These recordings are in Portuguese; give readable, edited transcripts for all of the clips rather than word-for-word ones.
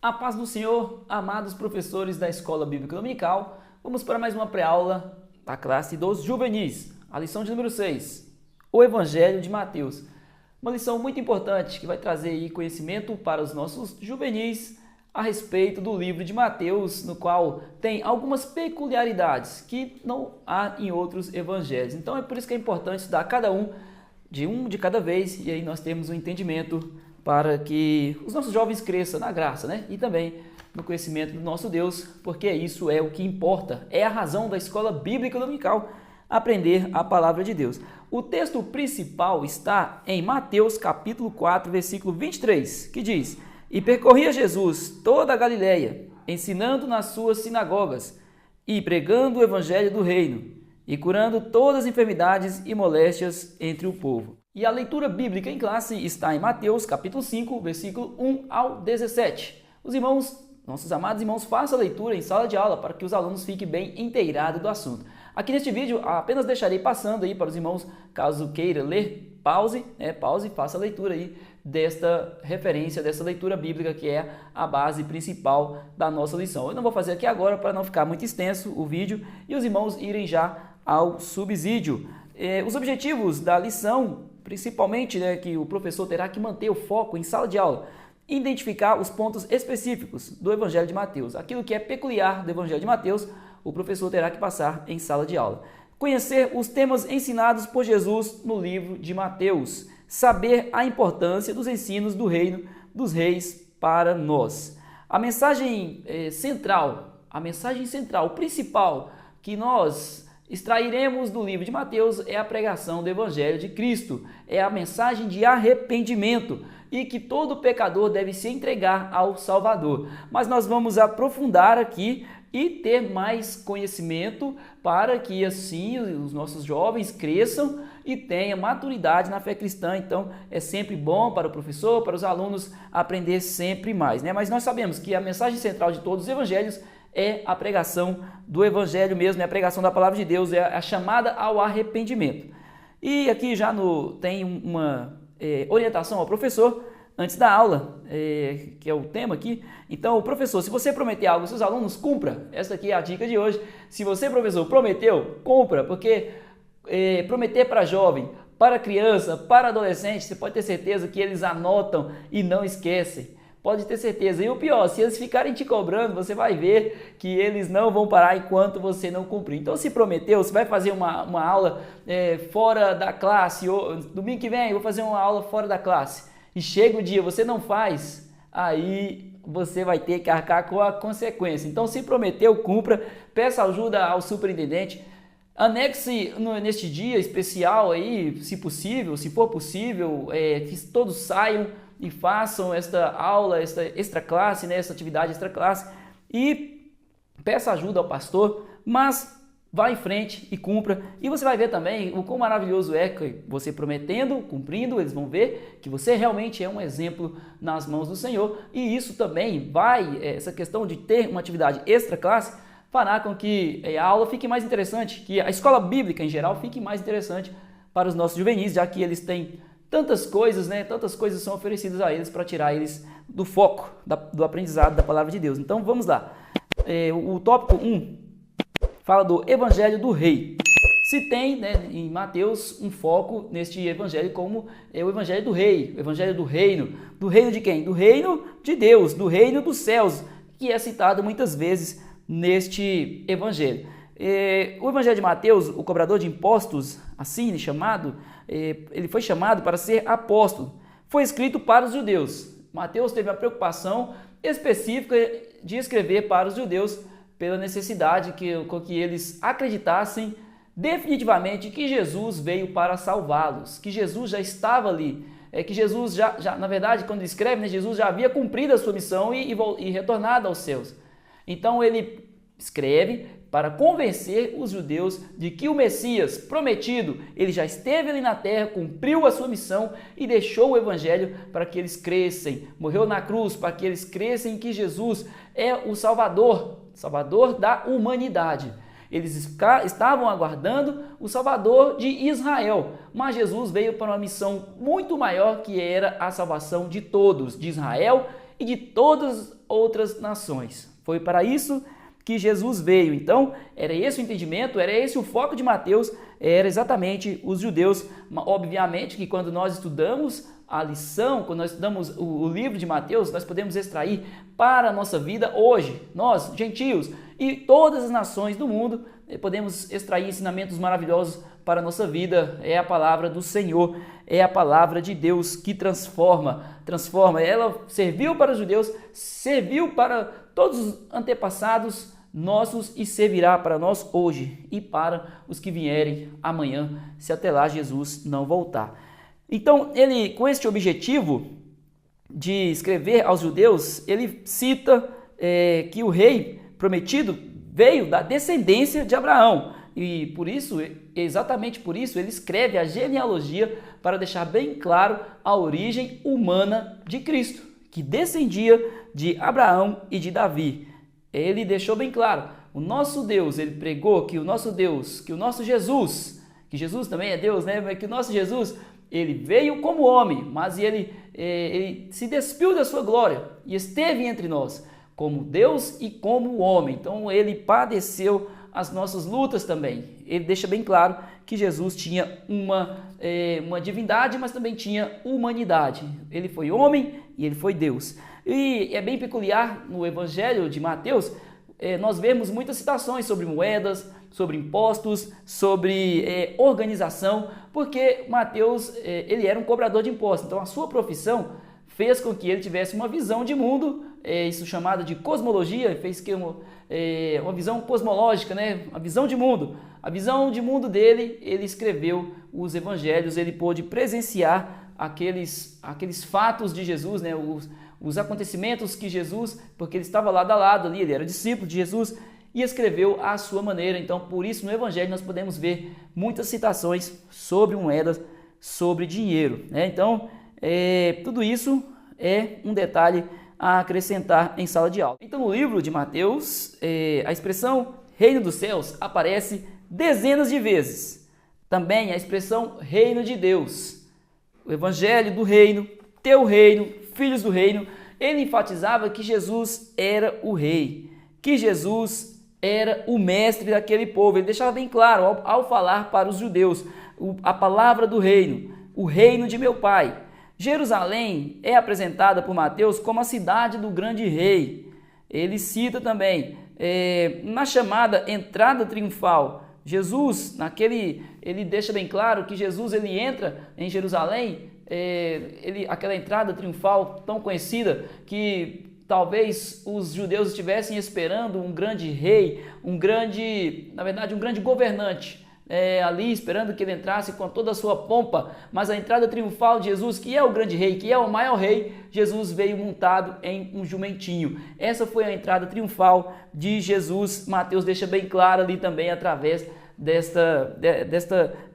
A paz do Senhor, amados professores da Escola Bíblica Dominical, vamos para mais uma pré-aula da classe dos juvenis, a lição de número 6, o Evangelho de Mateus. Uma lição muito importante que vai trazer aí conhecimento para os nossos juvenis a respeito do livro de Mateus, no qual tem algumas peculiaridades que não há em outros evangelhos. Então é por isso que é importante estudar cada um de cada vez, e aí nós temos um entendimento para que os nossos jovens cresçam na graça, né? E também no conhecimento do nosso Deus, porque isso é o que importa, é a razão da Escola Bíblica Dominical, aprender a palavra de Deus. O texto principal está em Mateus capítulo 4, versículo 23, que diz: E percorria Jesus toda a Galileia, ensinando nas suas sinagogas e pregando o evangelho do reino, e curando todas as enfermidades e moléstias entre o povo. E a leitura bíblica em classe está em Mateus, capítulo 5, versículo 1 ao 17. Os irmãos, nossos amados irmãos, façam a leitura em sala de aula para que os alunos fiquem bem inteirados do assunto. Aqui neste vídeo, apenas deixarei passando aí para os irmãos, caso queira ler, pause e faça a leitura aí desta referência, dessa leitura bíblica que é a base principal da nossa lição. Eu não vou fazer aqui agora para não ficar muito extenso o vídeo e os irmãos irem já ao subsídio. Os objetivos da lição, principalmente, que o professor terá que manter o foco em sala de aula, identificar os pontos específicos do Evangelho de Mateus. Aquilo que é peculiar do Evangelho de Mateus, o professor terá que passar em sala de aula. Conhecer os temas ensinados por Jesus no livro de Mateus. Saber a importância dos ensinos do reino dos reis para nós. A mensagem central, o principal que nós extrairemos do livro de Mateus é a pregação do Evangelho de Cristo, é a mensagem de arrependimento e que todo pecador deve se entregar ao Salvador. Mas nós vamos aprofundar aqui e ter mais conhecimento para que assim os nossos jovens cresçam e tenham maturidade na fé cristã. Então é sempre bom para o professor, para os alunos aprender sempre mais, né? Mas nós sabemos que a mensagem central de todos os evangelhos é a pregação do evangelho mesmo, é a pregação da palavra de Deus, é a chamada ao arrependimento. E aqui já tem uma orientação ao professor antes da aula, que é o tema aqui. Então, o professor, se você prometer algo aos seus alunos, cumpra. Essa aqui é a dica de hoje. Se você, professor, prometeu, cumpra, porque prometer para jovem, para criança, para adolescente, você pode ter certeza que eles anotam e não esquecem. Pode ter certeza. E o pior, se eles ficarem te cobrando, você vai ver que eles não vão parar enquanto você não cumprir. Então, se prometeu, você vai fazer uma aula fora da classe, ou domingo que vem eu vou fazer uma aula fora da classe, e chega o dia, você não faz, aí você vai ter que arcar com a consequência. Então, se prometeu, cumpra, peça ajuda ao superintendente, anexe neste dia especial aí, se possível, se for possível, que todos saiam e façam esta aula, esta extra classe, né, essa atividade extra classe, e peça ajuda ao pastor, mas vá em frente e cumpra. E você vai ver também o quão maravilhoso é que você prometendo, cumprindo, eles vão ver que você realmente é um exemplo nas mãos do Senhor. E isso também essa questão de ter uma atividade extra classe, fará com que a aula fique mais interessante, que a escola bíblica em geral fique mais interessante para os nossos juvenis, já que eles têm tantas coisas, né? Tantas coisas são oferecidas a eles para tirar eles do foco do aprendizado da palavra de Deus. Então vamos lá. O tópico 1 fala do Evangelho do Rei. Se tem, né, em Mateus um foco neste Evangelho como o Evangelho do Rei, o Evangelho do Reino. Do reino de quem? Do reino de Deus, do reino dos céus, que é citado muitas vezes neste Evangelho. O Evangelho de Mateus, o cobrador de impostos, assim chamado, ele foi chamado para ser apóstolo. Foi escrito para os judeus. Mateus teve a preocupação específica de escrever para os judeus pela necessidade com que eles acreditassem definitivamente que Jesus veio para salvá-los, que Jesus já estava ali, que Jesus já na verdade, quando ele escreve, né, Jesus já havia cumprido a sua missão e retornado aos céus. Então ele escreve para convencer os judeus de que o Messias prometido, ele já esteve ali na terra, cumpriu a sua missão e deixou o evangelho para que eles crescem, morreu na cruz para que eles crescem que Jesus é o Salvador da humanidade. Eles estavam aguardando o Salvador de Israel, mas Jesus veio para uma missão muito maior, que era a salvação de todos, de Israel e de todas as outras nações. Foi para isso que Jesus veio. Então, era esse o entendimento, era esse o foco de Mateus, era exatamente os judeus. Obviamente que quando nós estudamos a lição, quando nós estudamos o livro de Mateus, nós podemos extrair para a nossa vida hoje, nós, gentios, e todas as nações do mundo, podemos extrair ensinamentos maravilhosos para a nossa vida. É a palavra do Senhor, é a palavra de Deus que transforma. Ela serviu para os judeus, serviu para todos os antepassados nossos e servirá para nós hoje e para os que vierem amanhã, se até lá Jesus não voltar. Então, ele, com este objetivo de escrever aos judeus, ele cita que o rei prometido veio da descendência de Abraão. E por isso, exatamente por isso, ele escreve a genealogia para deixar bem claro a origem humana de Cristo, que descendia de Abraão e de Davi. Ele deixou bem claro, o nosso Deus, ele pregou que o nosso Deus, que o nosso Jesus, que Jesus também é Deus, né? Mas que o nosso Jesus, ele veio como homem, mas ele se despiu da sua glória e esteve entre nós, como Deus e como homem. Então ele padeceu as nossas lutas também. Ele deixa bem claro que Jesus tinha uma divindade, mas também tinha humanidade. Ele foi homem e ele foi Deus. E é bem peculiar no Evangelho de Mateus, nós vemos muitas citações sobre moedas, sobre impostos, sobre organização, porque Mateus ele era um cobrador de impostos. Então a sua profissão fez com que ele tivesse uma visão de mundo, isso chamada de cosmologia, fez que uma visão cosmológica, né? Uma visão de mundo. A visão de mundo dele, ele escreveu os evangelhos, ele pôde presenciar aqueles fatos de Jesus, né? Os acontecimentos que Jesus, porque ele estava lado a lado ali, ele era discípulo de Jesus, e escreveu à sua maneira. Então, por isso, no evangelho nós podemos ver muitas citações sobre moedas, sobre dinheiro, né? Então, tudo isso é um detalhe a acrescentar em sala de aula. Então, no livro de Mateus, a expressão reino dos céus aparece dezenas de vezes. Também a expressão reino de Deus. O evangelho do reino, teu reino, filhos do reino. Ele enfatizava que Jesus era o rei, que Jesus era o mestre daquele povo. Ele deixava bem claro ao falar para os judeus a palavra do reino, o reino de meu pai. Jerusalém é apresentada por Mateus como a cidade do grande rei. Ele cita também, na chamada entrada triunfal, Jesus, ele deixa bem claro que Jesus ele entra em Jerusalém, aquela entrada triunfal tão conhecida que talvez os judeus estivessem esperando um grande rei, um grande governante, ali esperando que ele entrasse com toda a sua pompa, mas a entrada triunfal de Jesus, que é o grande rei, que é o maior rei, Jesus veio montado em um jumentinho. Essa foi a entrada triunfal de Jesus. Mateus deixa bem claro ali também através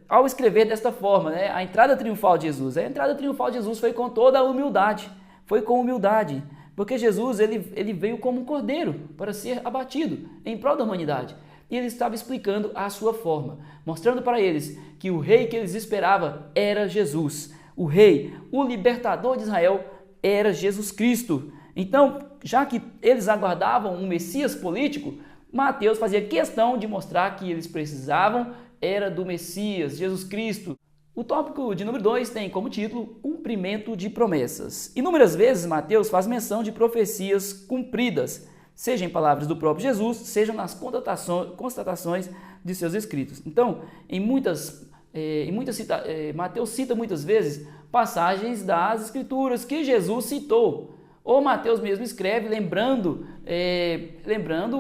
ao escrever desta forma, né? A entrada triunfal de Jesus. A entrada triunfal de Jesus foi com toda a humildade, foi com humildade, porque Jesus ele veio como um cordeiro para ser abatido em prol da humanidade. E ele estava explicando a sua forma, mostrando para eles que o rei que eles esperavam era Jesus. O rei, o libertador de Israel, era Jesus Cristo. Então, já que eles aguardavam um Messias político, Mateus fazia questão de mostrar que eles precisavam era do Messias, Jesus Cristo. O tópico de número 2 tem como título Cumprimento de Promessas. Inúmeras vezes Mateus faz menção de profecias cumpridas, seja em palavras do próprio Jesus, seja nas constatações de seus escritos. Então, Mateus cita muitas vezes passagens das Escrituras que Jesus citou. Ou Mateus mesmo escreve lembrando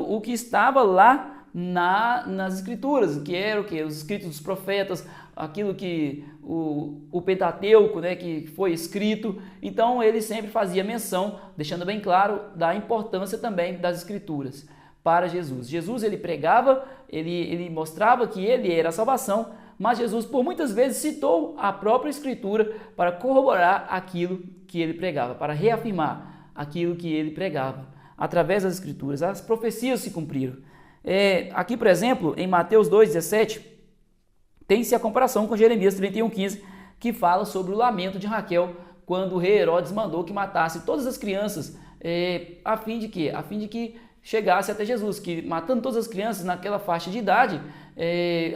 o que estava lá nas Escrituras, que era o que? Os escritos dos profetas, aquilo que o Pentateuco, né, que foi escrito. Então ele sempre fazia menção, deixando bem claro da importância também das Escrituras para Jesus. Jesus ele pregava, ele mostrava que ele era a salvação, mas Jesus por muitas vezes citou a própria Escritura para corroborar aquilo que ele pregava, para reafirmar aquilo que ele pregava. Através das Escrituras, as profecias se cumpriram. Aqui, por exemplo, em Mateus 2,17, tem-se a comparação com Jeremias 31,15, que fala sobre o lamento de Raquel, quando o rei Herodes mandou que matasse todas as crianças a fim de quê? A fim de que chegasse até Jesus, que matando todas as crianças naquela faixa de idade,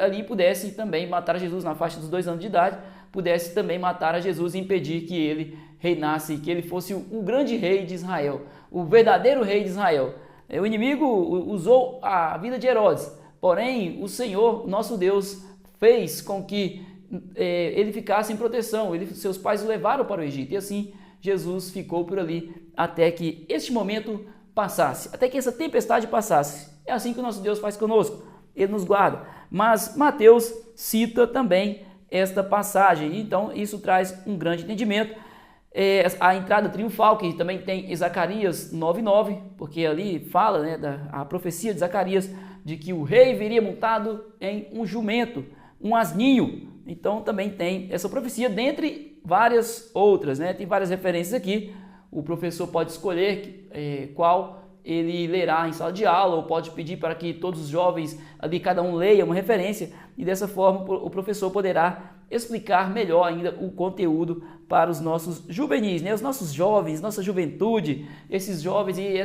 ali pudesse também matar Jesus na faixa dos 2 anos de idade, pudesse também matar a Jesus e impedir que ele reinasse, que ele fosse o grande rei de Israel, o verdadeiro rei de Israel. O inimigo usou a vida de Herodes, porém o Senhor, nosso Deus, fez com que ele ficasse em proteção. Seus pais o levaram para o Egito e assim Jesus ficou por ali até que este momento passasse, até que essa tempestade passasse. É assim que o nosso Deus faz conosco, Ele nos guarda. Mas Mateus cita também esta passagem, então isso traz um grande entendimento. A entrada triunfal, que também tem em Zacarias 9:9, porque ali fala, a profecia de Zacarias, de que o rei viria montado em um jumento, um asninho. Então também tem essa profecia, dentre várias outras, tem várias referências aqui. O professor pode escolher qual ele lerá em sala de aula, ou pode pedir para que todos os jovens ali, cada um leia uma referência, e dessa forma o professor poderá explicar melhor ainda o conteúdo para os nossos juvenis, os nossos jovens, nossa juventude, esses jovens e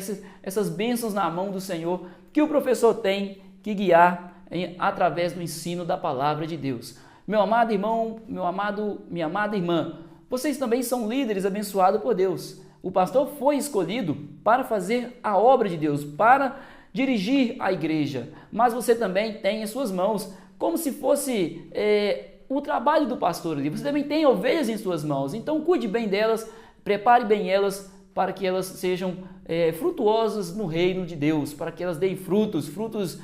essas bênçãos na mão do Senhor que o professor tem que guiar através do ensino da palavra de Deus. Meu amado irmão, minha amada irmã, vocês também são líderes abençoados por Deus. O pastor foi escolhido para fazer a obra de Deus, para dirigir a igreja, mas você também tem em suas mãos, como se fosse o trabalho do pastor ali. Você também tem ovelhas em suas mãos, então cuide bem delas, prepare bem elas para que elas sejam frutuosas no reino de Deus, para que elas deem frutos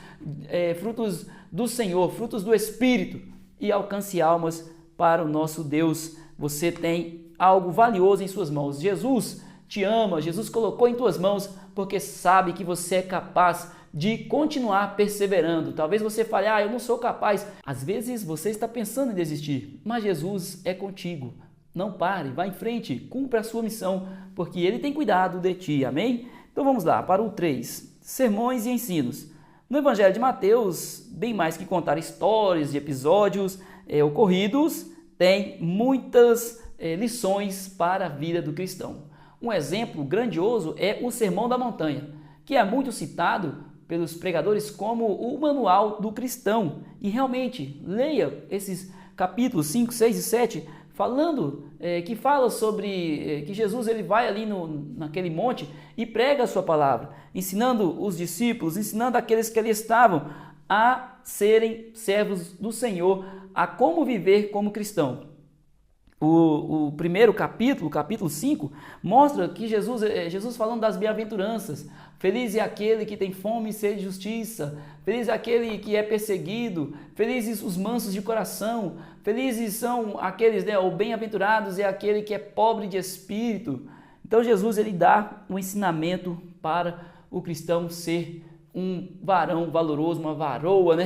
do Senhor, frutos do Espírito, e alcance almas para o nosso Deus. Você tem algo valioso em suas mãos. Jesus te ama, Jesus colocou em tuas mãos porque sabe que você é capaz de continuar perseverando. Talvez você fale, eu não sou capaz. Às vezes você está pensando em desistir, mas Jesus é contigo. Não pare, vá em frente, cumpra a sua missão, porque Ele tem cuidado de ti, amém? Então vamos lá, para o 3, sermões e ensinos. No Evangelho de Mateus, bem mais que contar histórias de episódios ocorridos, tem muitas lições para a vida do cristão. Um exemplo grandioso é o Sermão da Montanha, que é muito citado pelos pregadores como o manual do cristão. E realmente, leia esses capítulos 5, 6 e 7, que fala sobre que Jesus ele vai ali naquele monte e prega a sua palavra, ensinando os discípulos, ensinando aqueles que ali estavam a serem servos do Senhor, a como viver como cristão. O primeiro capítulo, capítulo 5, mostra que Jesus falando das bem-aventuranças. Feliz é aquele que tem fome e sede de justiça, feliz é aquele que é perseguido, felizes os mansos de coração, felizes são aqueles, ou bem-aventurados é aquele que é pobre de espírito. Então Jesus ele dá um ensinamento para o cristão ser um varão valoroso, uma varoa,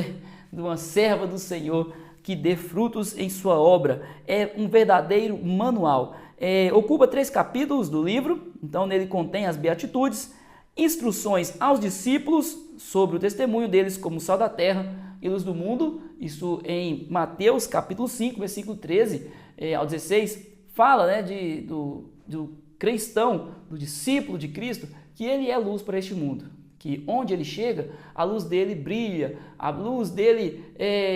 uma serva do Senhor, que dê frutos em sua obra. É um verdadeiro manual. Ocupa 3 capítulos do livro, então nele contém as beatitudes, instruções aos discípulos sobre o testemunho deles como sal da terra e luz do mundo. Isso em Mateus capítulo 5, versículo 13 ao 16, fala do cristão, do discípulo de Cristo, que ele é luz para este mundo, que onde ele chega, a luz dele brilha, a luz dele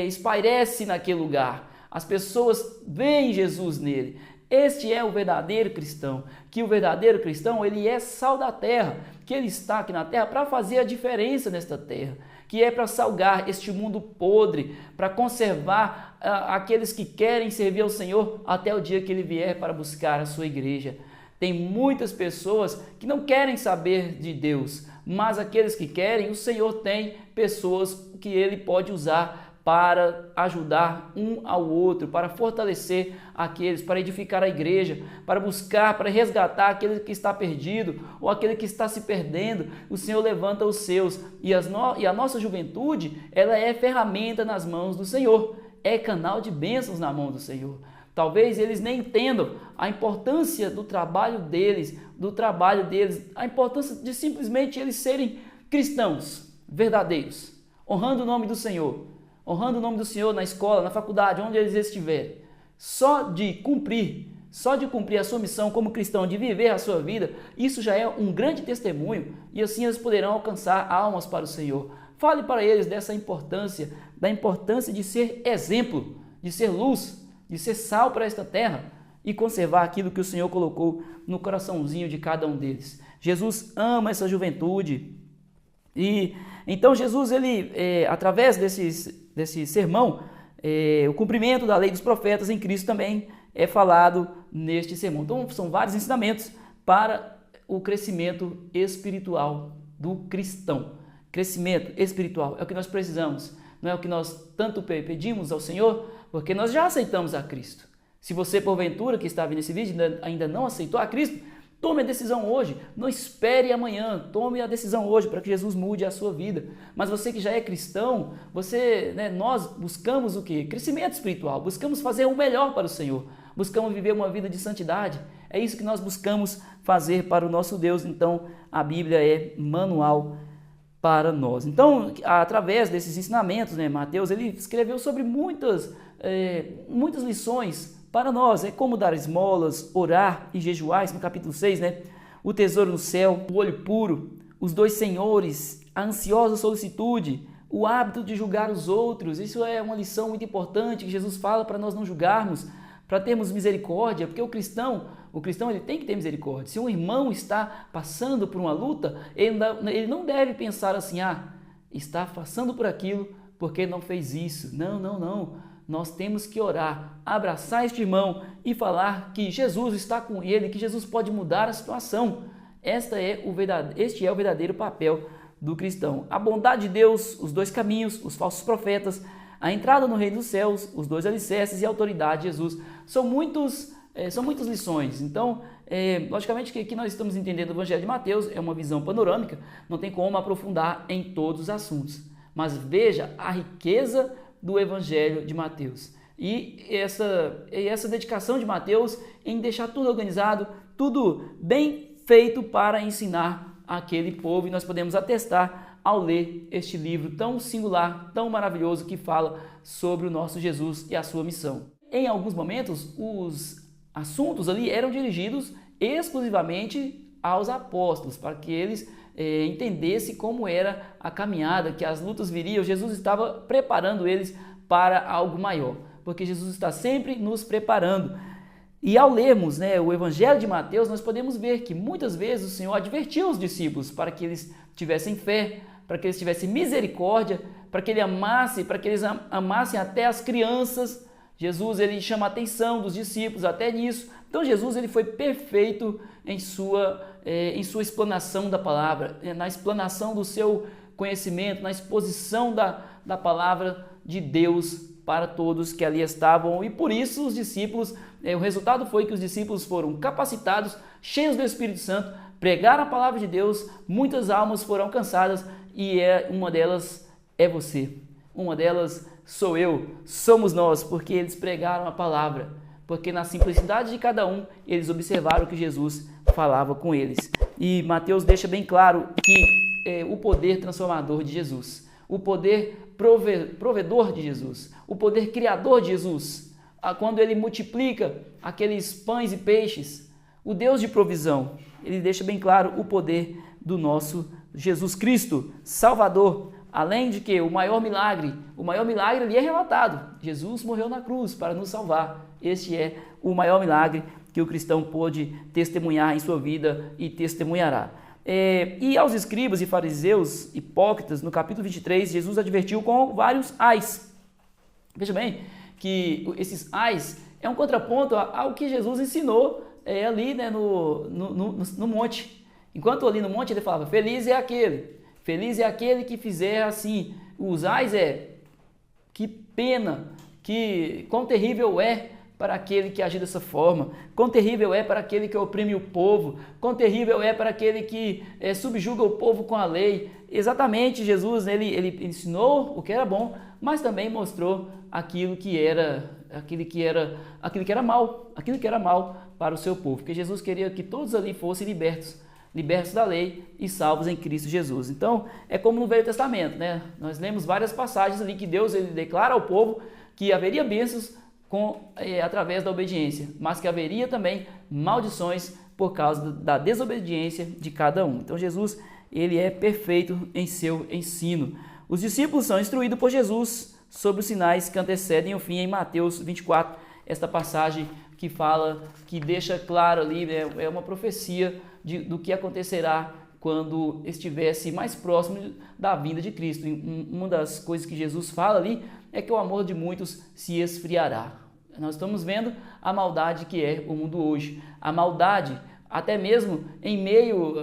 espairece naquele lugar. As pessoas veem Jesus nele. Este é o verdadeiro cristão, que o verdadeiro cristão ele é sal da terra, que ele está aqui na terra para fazer a diferença nesta terra, que é para salgar este mundo podre, para conservar aqueles que querem servir ao Senhor até o dia que ele vier para buscar a sua igreja. Tem muitas pessoas que não querem saber de Deus, mas aqueles que querem, o Senhor tem pessoas que Ele pode usar para ajudar um ao outro, para fortalecer aqueles, para edificar a igreja, para buscar, para resgatar aquele que está perdido ou aquele que está se perdendo. O Senhor levanta os seus e a nossa juventude, ela é ferramenta nas mãos do Senhor, é canal de bênçãos na mão do Senhor. Talvez eles nem entendam a importância do trabalho deles, a importância de simplesmente eles serem cristãos verdadeiros, honrando o nome do Senhor, na escola, na faculdade, onde eles estiverem. Só de cumprir só de cumprir a sua missão como cristão, de viver a sua vida, isso já é um grande testemunho e assim eles poderão alcançar almas para o Senhor. Fale para eles dessa importância, da importância de ser exemplo, de ser luz, de ser sal para esta terra e conservar aquilo que o Senhor colocou no coraçãozinho de cada um deles. Jesus ama essa juventude e então Jesus, ele, através desse sermão, o cumprimento da lei dos profetas em Cristo também é falado neste sermão. Então são vários ensinamentos para o crescimento espiritual do cristão. Crescimento espiritual é o que nós precisamos, não é o que nós tanto pedimos ao Senhor, porque nós já aceitamos a Cristo. Se você, porventura, que está vendo esse vídeo, ainda não aceitou a Cristo, tome a decisão hoje, não espere amanhã, tome a decisão hoje para que Jesus mude a sua vida. Mas você que já é cristão, nós buscamos o quê? Crescimento espiritual, buscamos fazer o melhor para o Senhor, buscamos viver uma vida de santidade. É isso que nós buscamos fazer para o nosso Deus. Então, a Bíblia é manual para nós. Então, através desses ensinamentos, Mateus, ele escreveu sobre muitas lições para nós, como dar esmolas, orar e jejuar, no capítulo 6, o tesouro no céu, o olho puro, os dois senhores, a ansiosa solicitude, o hábito de julgar os outros. Isso é uma lição muito importante que Jesus fala para nós não julgarmos, para termos misericórdia, porque o cristão ele tem que ter misericórdia. Se um irmão está passando por uma luta, ele não deve pensar assim, está passando por aquilo porque não fez isso. Não. Nós temos que orar, abraçar este irmão e falar que Jesus está com ele, que Jesus pode mudar a situação. Este é o verdadeiro papel do cristão. A bondade de Deus, os dois caminhos, os falsos profetas, a entrada no reino dos céus, os dois alicerces e a autoridade de Jesus. São muitas lições. Então, logicamente que aqui nós estamos entendendo o Evangelho de Mateus, é uma visão panorâmica, não tem como aprofundar em todos os assuntos. Mas veja a riqueza do Evangelho de Mateus. E essa dedicação de Mateus em deixar tudo organizado, tudo bem feito para ensinar aquele povo. E nós podemos atestar ao ler este livro tão singular, tão maravilhoso, que fala sobre o nosso Jesus e a sua missão. Em alguns momentos, os assuntos ali eram dirigidos exclusivamente aos apóstolos, para que eles entendesse como era a caminhada, que as lutas viriam. Jesus estava preparando eles para algo maior, porque Jesus está sempre nos preparando. E ao lermos o Evangelho de Mateus, nós podemos ver que muitas vezes o Senhor advertiu os discípulos para que eles tivessem fé, para que eles tivessem misericórdia, para que eles amassem até as crianças. Jesus, ele chama a atenção dos discípulos até nisso. Então Jesus, ele foi perfeito em sua explanação da palavra, na explanação do seu conhecimento, na exposição da palavra de Deus para todos que ali estavam. E por isso os discípulos, o resultado foi que os discípulos foram capacitados, cheios do Espírito Santo, pregaram a palavra de Deus, muitas almas foram alcançadas e uma delas é você, uma delas sou eu, somos nós, porque eles pregaram a palavra, porque na simplicidade de cada um, eles observaram que Jesus falava com eles. E Mateus deixa bem claro que o poder transformador de Jesus, o poder provedor de Jesus, o poder criador de Jesus, quando ele multiplica aqueles pães e peixes, o Deus de provisão, ele deixa bem claro o poder do nosso Jesus Cristo, Salvador. Além de que o maior milagre ali é relatado. Jesus morreu na cruz para nos salvar. Este é o maior milagre que o cristão pôde testemunhar em sua vida e testemunhará. E aos escribas e fariseus hipócritas, no capítulo 23, Jesus advertiu com vários ais. Veja bem que esses ais é um contraponto ao que Jesus ensinou ali no monte. Enquanto ali no monte ele falava, feliz é aquele que fizer assim. Os ais que pena, quão terrível é para aquele que agir dessa forma, quão terrível é para aquele que oprime o povo, quão terrível é para aquele que subjuga o povo com a lei. Exatamente, Jesus ele ensinou o que era bom, mas também mostrou aquilo que era mal para o seu povo, porque Jesus queria que todos ali fossem libertos da lei e salvos em Cristo Jesus. Então, é como no Velho Testamento, Nós lemos várias passagens ali que Deus ele declara ao povo que haveria bênçãos através da obediência, mas que haveria também maldições por causa da desobediência de cada um. Então Jesus, ele é perfeito em seu ensino. Os discípulos são instruídos por Jesus sobre os sinais que antecedem o fim em Mateus 24, esta passagem que fala, que deixa claro ali, é uma profecia do que acontecerá quando estivesse mais próximo da vinda de Cristo. Uma das coisas que Jesus fala ali é que o amor de muitos se esfriará. Nós estamos vendo a maldade que é o mundo hoje. A maldade, até mesmo em meio,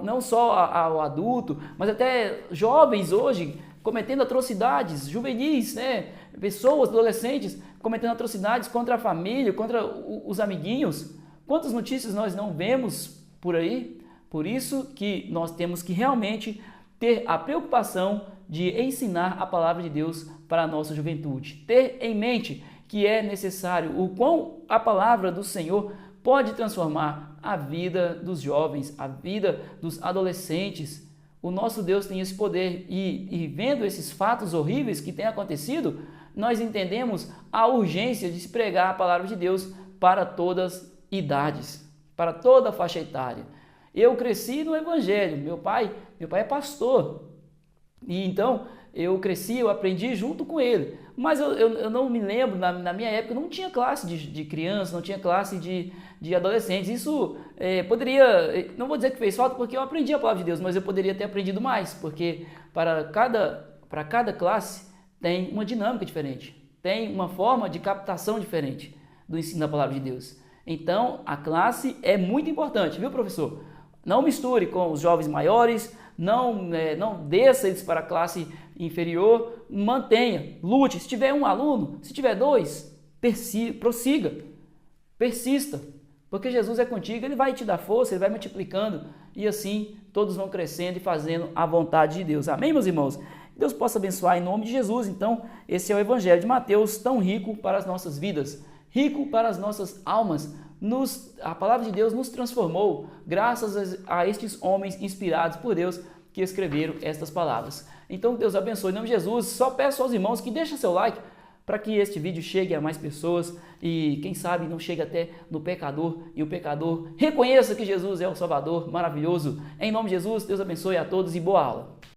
não só ao adulto, mas até jovens hoje cometendo atrocidades, juvenis, né? Pessoas, adolescentes, cometendo atrocidades contra a família, contra os amiguinhos. Quantas notícias nós não vemos por aí? Por isso que nós temos que realmente ter a preocupação de ensinar a palavra de Deus para a nossa juventude. Ter em mente que é necessário o quão a palavra do Senhor pode transformar a vida dos jovens, a vida dos adolescentes. O nosso Deus tem esse poder e vendo esses fatos horríveis que têm acontecido, nós entendemos a urgência de se pregar a palavra de Deus para todas as idades, para toda a faixa etária. Eu cresci no Evangelho, meu pai é pastor, e então eu cresci, eu aprendi junto com ele, mas eu não me lembro, na minha época não tinha classe de criança, não tinha classe de adolescentes. Isso poderia, não vou dizer que fez falta porque eu aprendi a palavra de Deus, mas eu poderia ter aprendido mais, porque para cada classe tem uma dinâmica diferente, tem uma forma de captação diferente do ensino da palavra de Deus. Então a classe é muito importante, viu, professor? Não misture com os jovens maiores, não desça eles para a classe inferior, mantenha, lute. Se tiver um aluno, se tiver dois, prossiga, persista, porque Jesus é contigo, ele vai te dar força, ele vai multiplicando e assim todos vão crescendo e fazendo a vontade de Deus. Amém, meus irmãos? Deus possa abençoar em nome de Jesus. Então, esse é o Evangelho de Mateus, tão rico para as nossas vidas, rico para as nossas almas. A palavra de Deus nos transformou graças a estes homens inspirados por Deus que escreveram estas palavras. Então Deus abençoe em nome de Jesus. Só peço aos irmãos que deixem seu like para que este vídeo chegue a mais pessoas e quem sabe não chegue até no pecador e o pecador reconheça que Jesus é o Salvador maravilhoso. Em nome de Jesus, Deus abençoe a todos e boa aula.